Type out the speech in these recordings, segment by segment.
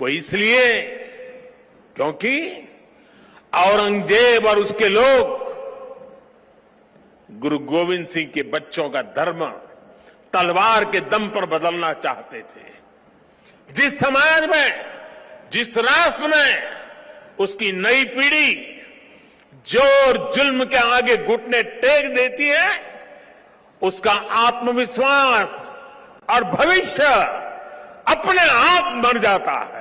वो इसलिए क्योंकि औरंगजेब और उसके लोग गुरु गोविंद सिंह के बच्चों का धर्म तलवार के दम पर बदलना चाहते थे। जिस समाज में, जिस राष्ट्र में उसकी नई पीढ़ी जोर जुल्म के आगे घुटने टेक देती है, उसका आत्मविश्वास और भविष्य अपने आप मर जाता है।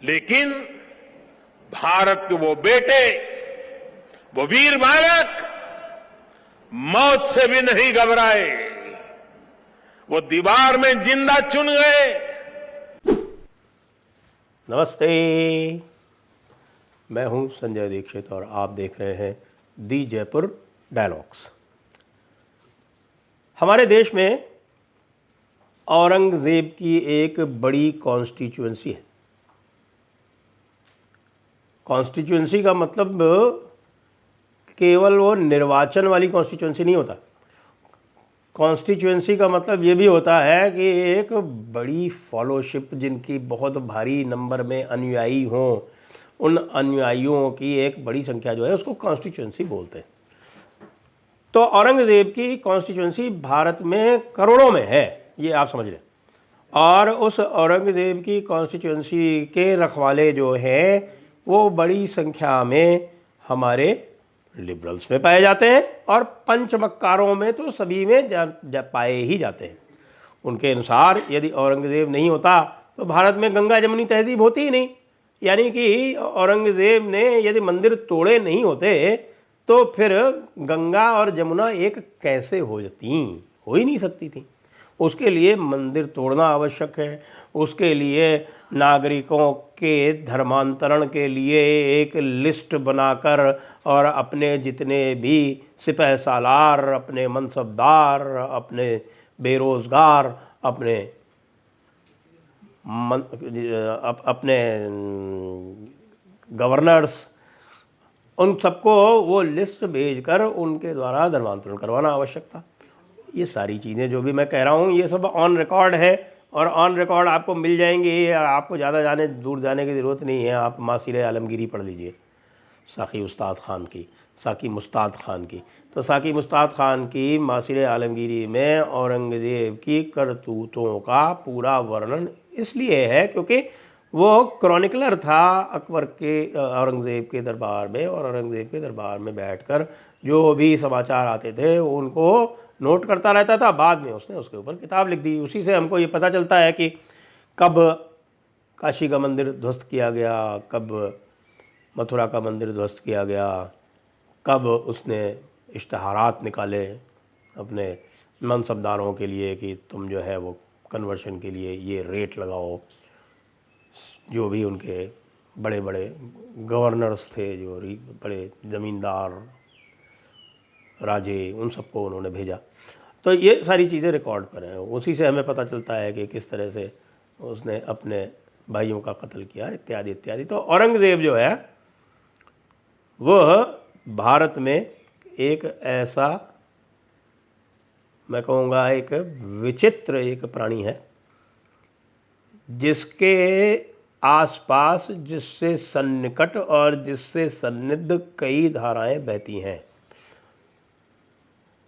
लेकिन भारत के वो बेटे, वो वीर बालक मौत से भी नहीं घबराए, वो दीवार में जिंदा चुन गए। नमस्ते, मैं हूं संजय दीक्षित और आप देख रहे हैं दी जयपुर डायलॉग्स। हमारे देश में औरंगजेब की एक बड़ी कॉन्स्टिट्यूएंसी है। कॉन्स्टिट्यूएंसी का मतलब केवल वो निर्वाचन वाली कॉन्स्टिट्यूएंसी नहीं होता। कॉन्स्टिट्यूएंसी का मतलब ये भी होता है कि एक बड़ी फॉलोशिप, जिनकी बहुत भारी नंबर में अनुयायी हों, उन अनुयायियों की एक बड़ी संख्या जो है उसको कॉन्स्टिट्यूएंसी बोलते हैं। तो औरंगजेब की कॉन्स्टिट्यूएंसी भारत में करोड़ों में है, ये आप समझ लें। और उस औरंगजेब की कॉन्स्टिट्यूएंसी के रखवाले जो हैं वो बड़ी संख्या में हमारे लिबरल्स में पाए जाते हैं और पंचमक्कारों में तो सभी में पाए ही जाते हैं। उनके अनुसार यदि औरंगजेब नहीं होता तो भारत में गंगा जमुनी तहजीब होती ही नहीं। यानी कि औरंगजेब ने यदि मंदिर तोड़े नहीं होते तो फिर गंगा और जमुना एक कैसे हो जाती? हो ही नहीं सकती थी। उसके लिए मंदिर तोड़ना आवश्यक है। उसके लिए नागरिकों के धर्मांतरण के लिए एक लिस्ट बनाकर और अपने जितने भी सिपह सालार, अपने मनसबदार, अपने बेरोजगार, अपने गवर्नर्स, उन सबको वो लिस्ट भेजकर उनके द्वारा धर्मांतरण करवाना आवश्यक था। ये सारी चीज़ें जो भी मैं कह रहा हूँ ये सब ऑन रिकॉर्ड है और ऑन रिकॉर्ड आपको मिल जाएंगी। आपको ज़्यादा दूर जाने की ज़रूरत नहीं है। आप मासिर आलमगीरी पढ़ लीजिए, साकी मुस्ताद खान की। तो साकी मुस्ताद खान की मासिर आलमगीरी में औरंगज़ेब की करतूतों का पूरा वर्णन इसलिए है क्योंकि वो क्रॉनिकलर था अकबर के, औरंगज़ेब के दरबार में, और औरंगज़ेब के दरबार में बैठकर जो भी समाचार आते थे उनको नोट करता रहता था। बाद में उसने उसके ऊपर किताब लिख दी। उसी से हमको ये पता चलता है कि कब काशी का मंदिर ध्वस्त किया गया, कब मथुरा का मंदिर ध्वस्त किया गया, कब उसने इश्तहारात निकाले अपने मनसबदारों के लिए कि तुम जो है वो कन्वर्शन के लिए ये रेट लगाओ। जो भी उनके बड़े बड़े गवर्नर्स थे, जो बड़े ज़मींदार राजे, उन सबको उन्होंने भेजा। तो ये सारी चीज़ें रिकॉर्ड पर हैं। उसी से हमें पता चलता है कि किस तरह से उसने अपने भाइयों का कत्ल किया, इत्यादि इत्यादि। तो औरंगज़ेब जो है वह भारत में एक ऐसा, मैं कहूँगा एक विचित्र एक प्राणी है जिसके आसपास, जिससे सन्निकट और जिससे सन्निध कई धाराएं बहती हैं।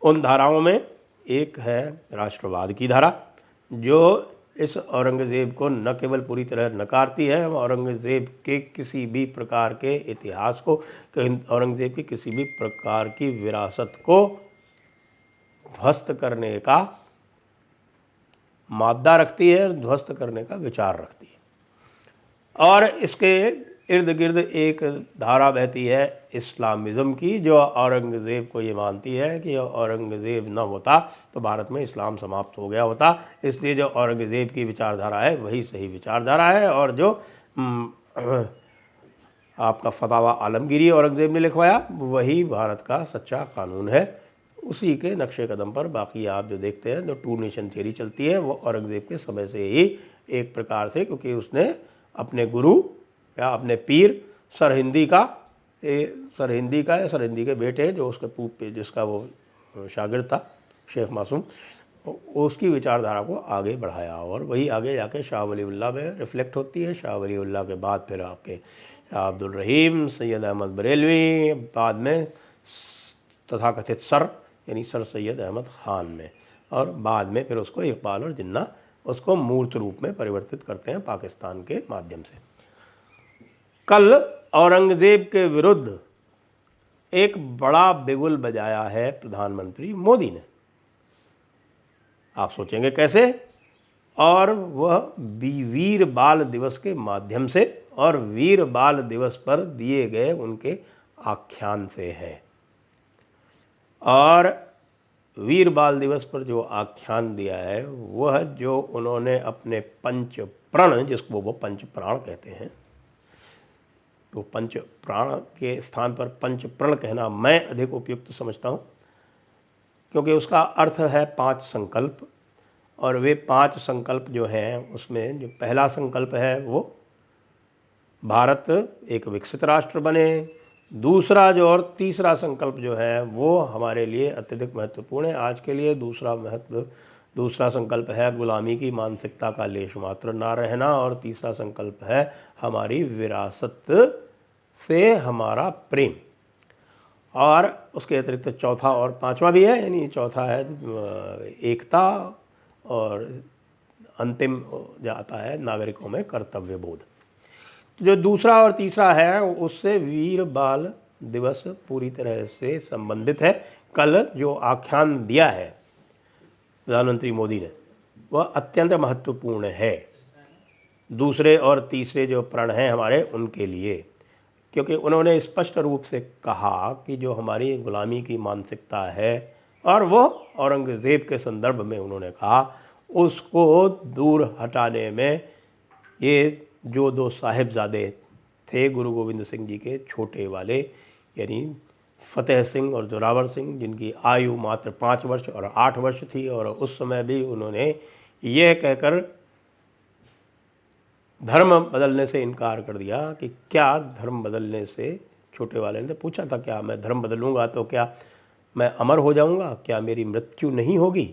उन धाराओं में एक है राष्ट्रवाद की धारा, जो इस औरंगज़ेब को न केवल पूरी तरह नकारती है, औरंगज़ेब के किसी भी प्रकार के इतिहास को, औरंगज़ेब की किसी भी प्रकार की विरासत को ध्वस्त करने का मादा रखती है, ध्वस्त करने का विचार रखती है। और इसके इर्द गिर्द एक धारा बहती है इस्लामिज़म की, जो औरंगज़ेब को ये मानती है कि औरंगज़ेब न होता तो भारत में इस्लाम समाप्त हो गया होता। इसलिए जो औरंगज़ेब की विचारधारा है वही सही विचारधारा है, और जो आपका फतावा आलमगीरी औरंगज़ेब ने लिखवाया वही भारत का सच्चा कानून है। उसी के नक्शे कदम पर बाकी आप जो देखते हैं, जो टू नेशन थियरी चलती है, वो औरंगज़ेब के समय से ही एक प्रकार से, क्योंकि उसने अपने गुरु या अपने पीर सरहिंदी का या सरहिंदी के बेटे, जो उसके जिसका वो शागिर्द था, शेख मासूम, उसकी विचारधारा को आगे बढ़ाया और वही आगे जाके शाह वलीउल्लाह में रिफ्लेक्ट होती है। शाह वलीउल्लाह के बाद फिर आपके शाह अब्दुल रहीम, सैयद अहमद बरेलवी, बाद में तथाकथित सर यानी सर सैयद अहमद ख़ान में, और बाद में फिर उसको इकबाल और जिन्ना उसको मूर्त रूप में परिवर्तित करते हैं पाकिस्तान के माध्यम से। कल औरंगज़ेब के विरुद्ध एक बड़ा बिगुल बजाया है प्रधानमंत्री मोदी ने। आप सोचेंगे कैसे? और वह वीर बाल दिवस के माध्यम से और वीर बाल दिवस पर दिए गए उनके आख्यान से है। और वीर बाल दिवस पर जो आख्यान दिया है वह जो उन्होंने अपने पंच प्रण, जिसको वो पंच प्राण कहते हैं, तो पंच प्राण के स्थान पर पंच प्रण कहना मैं अधिक उपयुक्त समझता हूँ, क्योंकि उसका अर्थ है 5 संकल्प। और वे 5 संकल्प जो हैं उसमें जो पहला संकल्प है वो भारत एक विकसित राष्ट्र बने। दूसरा जो और तीसरा संकल्प जो है वो हमारे लिए अत्यधिक महत्वपूर्ण है आज के लिए। दूसरा संकल्प है गुलामी की मानसिकता का लेश मात्र ना रहना, और तीसरा संकल्प है हमारी विरासत से हमारा प्रेम। और उसके अतिरिक्त चौथा और पांचवा भी है, यानी चौथा है एकता, और अंतिम जाता है नागरिकों में कर्तव्य बोध। जो दूसरा और तीसरा है उससे वीर बाल दिवस पूरी तरह से संबंधित है। कल जो आख्यान दिया है प्रधानमंत्री मोदी ने वह अत्यंत महत्वपूर्ण है दूसरे और तीसरे जो प्रण हैं हमारे उनके लिए, क्योंकि उन्होंने स्पष्ट रूप से कहा कि जो हमारी गुलामी की मानसिकता है, और वो औरंगज़ेब के संदर्भ में उन्होंने कहा, उसको दूर हटाने में ये जो 2 साहिबजादे थे गुरु गोविंद सिंह जी के छोटे वाले, यानी फतेह सिंह और जोरावर सिंह, जिनकी आयु मात्र 5 वर्ष और 8 वर्ष थी, और उस समय भी उन्होंने यह कहकर धर्म बदलने से इनकार कर दिया कि क्या धर्म बदलने से, छोटे वाले ने पूछा था क्या मैं धर्म बदलूंगा तो क्या मैं अमर हो जाऊंगा, क्या मेरी मृत्यु नहीं होगी?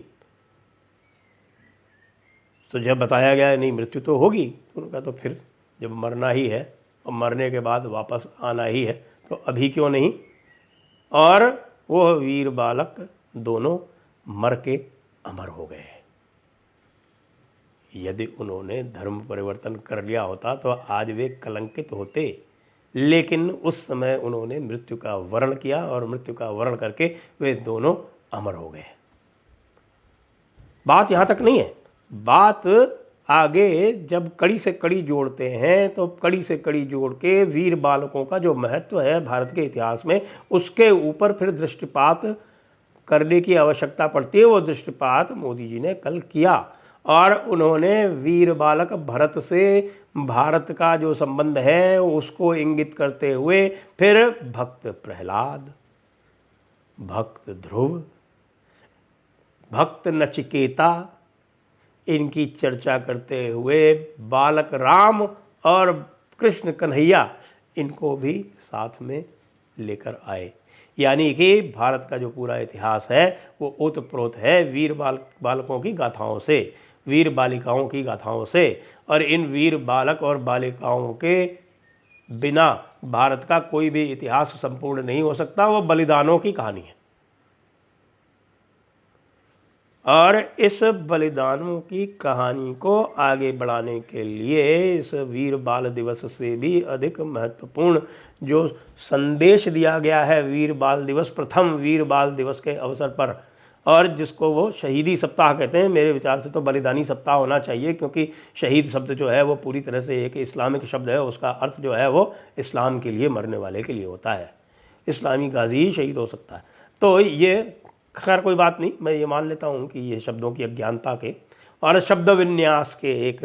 तो जब बताया गया नहीं मृत्यु तो होगी, तो उन्होंने कहा तो फिर जब मरना ही है और मरने के बाद वापस आना ही है तो अभी क्यों नहीं? और वो वीर बालक दोनों मर के अमर हो गए। यदि उन्होंने धर्म परिवर्तन कर लिया होता तो आज वे कलंकित होते, लेकिन उस समय उन्होंने मृत्यु का वर्ण किया और मृत्यु का वर्ण करके वे दोनों अमर हो गए। बात यहाँ तक नहीं है, बात आगे जब कड़ी से कड़ी जोड़ते हैं तो कड़ी से कड़ी जोड़ के वीर बालकों का जो महत्व है भारत के इतिहास में उसके ऊपर फिर दृष्टिपात करने की आवश्यकता पड़ती है। वो दृष्टिपात मोदी जी ने कल किया, और उन्होंने वीर बालक भरत से भारत का जो संबंध है उसको इंगित करते हुए फिर भक्त प्रहलाद, भक्त ध्रुव, भक्त नचिकेता, इनकी चर्चा करते हुए बालक राम और कृष्ण कन्हैया इनको भी साथ में लेकर आए। यानी कि भारत का जो पूरा इतिहास है वो ओतप्रोत है वीर बालकों की गाथाओं से, वीर बालिकाओं की गाथाओं से, और इन वीर बालक और बालिकाओं के बिना भारत का कोई भी इतिहास संपूर्ण नहीं हो सकता। वो बलिदानों की कहानी है, और इस बलिदानों की कहानी को आगे बढ़ाने के लिए इस वीर बाल दिवस से भी अधिक महत्वपूर्ण जो संदेश दिया गया है वीर बाल दिवस, प्रथम वीर बाल दिवस के अवसर पर, और जिसको वो शहीदी सप्ताह कहते हैं। मेरे विचार से तो बलिदानी सप्ताह होना चाहिए, क्योंकि शहीद शब्द जो है वो पूरी तरह से एक इस्लामिक शब्द है, उसका अर्थ जो है वो इस्लाम के लिए मरने वाले के लिए होता है, इस्लामी गाजी ही शहीद हो सकता है। तो ये खैर कोई बात नहीं, मैं ये मान लेता हूँ कि ये शब्दों की अज्ञानता के और शब्द विन्यास के एक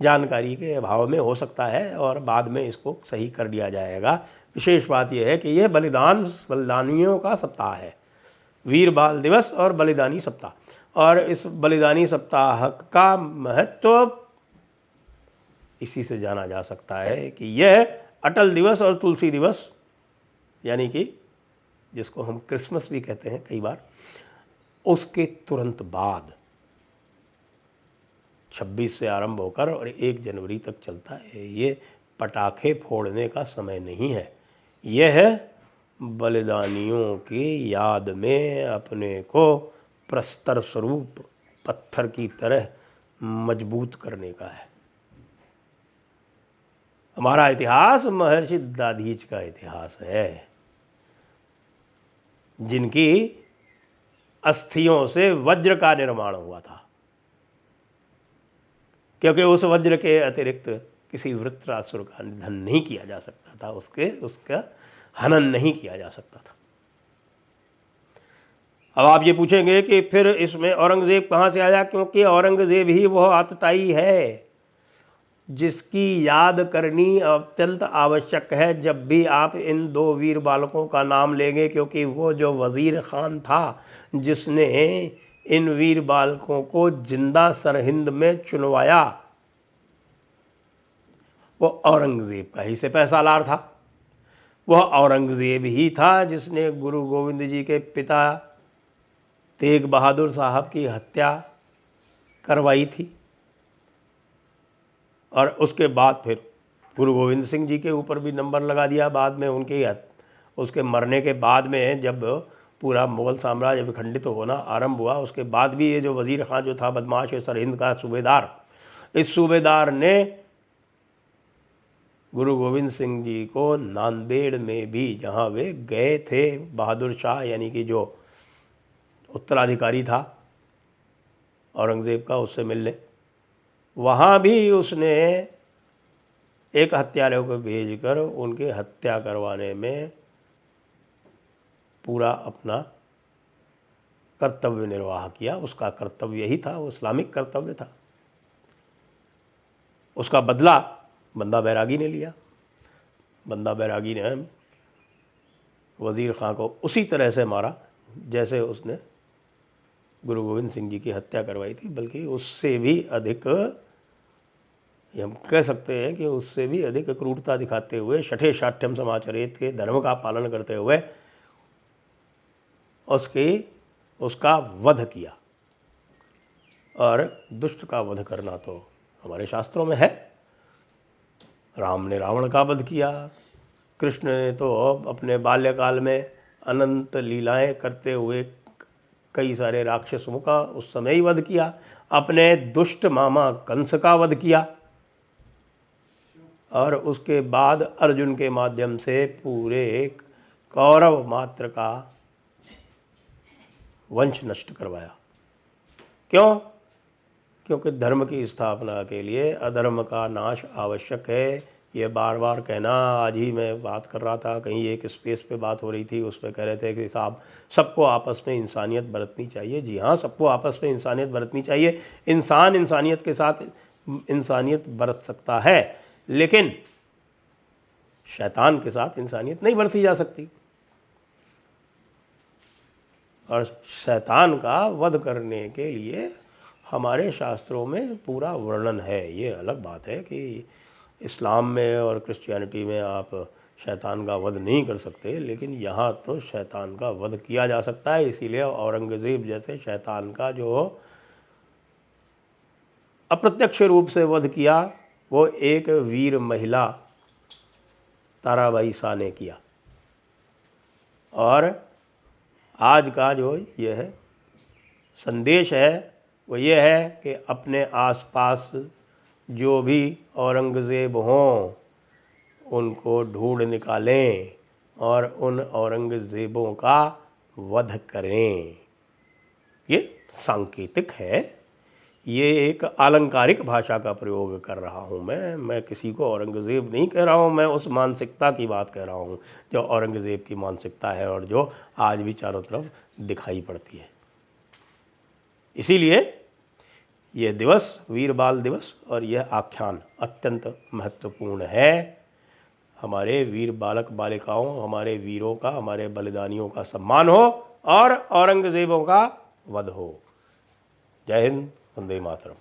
जानकारी के अभाव में हो सकता है, और बाद में इसको सही कर दिया जाएगा। विशेष बात यह है कि यह बलिदानियों का सप्ताह है, वीर बाल दिवस और बलिदानी सप्ताह, और इस बलिदानी सप्ताह का महत्व इसी से जाना जा सकता है कि यह अटल दिवस और तुलसी दिवस, यानी कि जिसको हम क्रिसमस भी कहते हैं कई बार, उसके तुरंत बाद 26 से आरंभ होकर और 1 जनवरी तक चलता है। ये पटाखे फोड़ने का समय नहीं है, यह है बलिदानियों की याद में अपने को प्रस्तर स्वरूप पत्थर की तरह मजबूत करने का है। हमारा इतिहास महर्षि दाधीच का इतिहास है, जिनकी अस्थियों से वज्र का निर्माण हुआ था, क्योंकि उस वज्र के अतिरिक्त किसी वृत्रासुर का निधन नहीं किया जा सकता था, उसका हनन नहीं किया जा सकता था। अब आप ये पूछेंगे कि फिर इसमें औरंगज़ेब कहाँ से आया, क्योंकि औरंगज़ेब ही वह आतताई है जिसकी याद करनी अत्यंत आवश्यक है जब भी आप इन 2 वीर बालकों का नाम लेंगे, क्योंकि वो जो वज़ीर ख़ान था जिसने इन वीर बालकों को जिंदा सरहिंद में चुनवाया, वो औरंगज़ेब का ही सिपह सालार था। वह औरंगज़ेब ही था जिसने गुरु गोविंद जी के पिता तेग बहादुर साहब की हत्या करवाई थी, और उसके बाद फिर गुरु गोविंद सिंह जी के ऊपर भी नंबर लगा दिया बाद में। उसके मरने के बाद में जब पूरा मुग़ल साम्राज्य विखंडित होना आरंभ हुआ, उसके बाद भी ये जो वज़ीर ख़ान जो था बदमाश सरहिंद का सूबेदार, इस सूबेदार ने गुरु गोविंद सिंह जी को नांदेड़ में भी, जहाँ वे गए थे बहादुर शाह यानी कि जो उत्तराधिकारी था औरंगज़ेब का, उससे मिलने, वहाँ भी उसने एक हत्यारे को भेजकर उनकी हत्या करवाने में पूरा अपना कर्तव्य निर्वाह किया। उसका कर्तव्य यही था, वो इस्लामिक कर्तव्य था। उसका बदला बंदा बैरागी ने लिया। बंदा बैरागी ने वज़ीर ख़ान को उसी तरह से मारा जैसे उसने गुरु गोविंद सिंह जी की हत्या करवाई थी, बल्कि उससे भी अधिक, हम कह सकते हैं कि उससे भी अधिक क्रूरता दिखाते हुए, शठे शाठ्यम समाचरेत के धर्म का पालन करते हुए उसका वध किया। और दुष्ट का वध करना तो हमारे शास्त्रों में है। राम ने रावण का वध किया, कृष्ण ने तो अपने बाल्यकाल में अनंत लीलाएं करते हुए कई सारे राक्षसों का उस समय ही वध किया, अपने दुष्ट मामा कंस का वध किया, और उसके बाद अर्जुन के माध्यम से पूरे कौरव मात्र का वंश नष्ट करवाया। क्यों? क्योंकि धर्म की स्थापना के लिए अधर्म का नाश आवश्यक है। ये बार बार कहना, आज ही मैं बात कर रहा था, कहीं एक स्पेस पे बात हो रही थी, उस पर कह रहे थे कि साहब सबको आपस में इंसानियत बरतनी चाहिए। जी हाँ, सबको आपस में इंसानियत बरतनी चाहिए। इंसान इंसानियत के साथ इंसानियत बरत सकता है, लेकिन शैतान के साथ इंसानियत नहीं बरती जा सकती। और शैतान का वध करने के लिए हमारे शास्त्रों में पूरा वर्णन है। ये अलग बात है कि इस्लाम में और क्रिश्चियनिटी में आप शैतान का वध नहीं कर सकते, लेकिन यहाँ तो शैतान का वध किया जा सकता है। इसीलिए औरंगज़ेब जैसे शैतान का जो अप्रत्यक्ष रूप से वध किया, वो एक वीर महिला ताराबाई शाह ने किया। और आज का जो यह संदेश है वो ये है कि अपने आसपास जो भी औरंगज़ेब हों उनको ढूंढ निकालें और उन औरंगज़ेबों का वध करें। ये सांकेतिक है, ये एक अलंकारिक भाषा का प्रयोग कर रहा हूँ मैं किसी को औरंगज़ेब नहीं कह रहा हूँ, मैं उस मानसिकता की बात कह रहा हूँ जो औरंगज़ेब की मानसिकता है और जो आज भी चारों तरफ दिखाई पड़ती है। इसीलिए यह दिवस वीर बाल दिवस और यह आख्यान अत्यंत महत्वपूर्ण है। हमारे वीर बालक बालिकाओं, हमारे वीरों का, हमारे बलिदानियों का सम्मान हो और औरंगज़ेबों का वध हो। जय हिंद, वंदे मातरम।